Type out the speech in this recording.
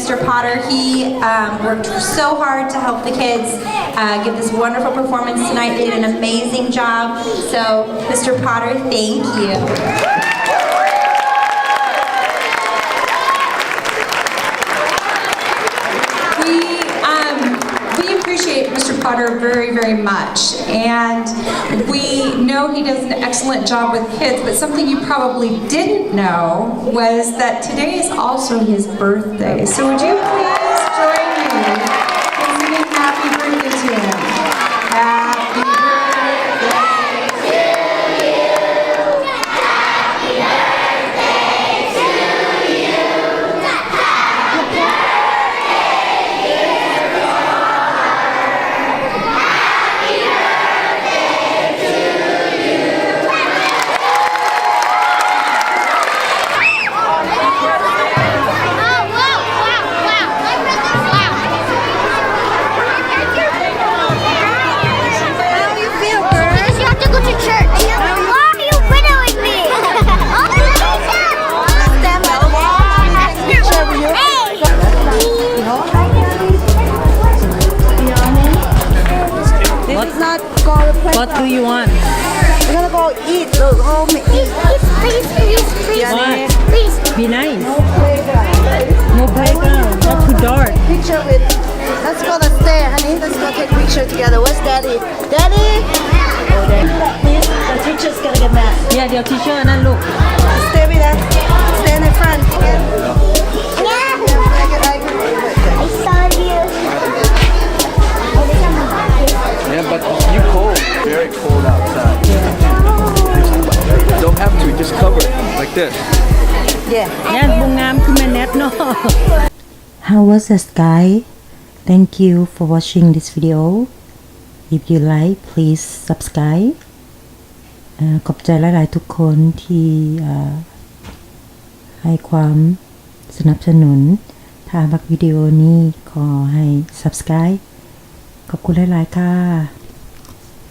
Mr. Potter. He worked so hard to help the kids give this wonderful performance tonight. They did an amazing job. So, Mr. Potter, thank you. We appreciate Mr. Potter very, very much, and we know he does an excellent job with kids, but something you probably didn't know was that today is also his birthday. So would you please join me in singing happy birthday to him? Happy birthday to you. Happy birthday to you. Happy What do you want? We're gonna go eat. Look, home eat. Please. Be nice. No playground. No playground. Not too dark. Picture with. Let's go to stay, honey. Let's go take picture together. Where's Daddy? Daddy. Oh, Daddy. Please. The teacher's gonna get mad. Yeah, เดี๋ยว teacher นั่นลูก Stay with us. Stay in the front. Yeah. I saw you. Yeah, but you cold. Very cold outside. Don't have to. Just cover it like this. Yeah. เนี่ยบุงงามคือแม่แนทเนาะ How was the sky? Thank you for watching this video. If you like, please subscribe. ขอบใจหลายๆทุกคนที่ให้ความสนับสนุนถ้ามักวิดีโอนี้ขอให้ subscribe ขอบคุณหลายๆค่ะ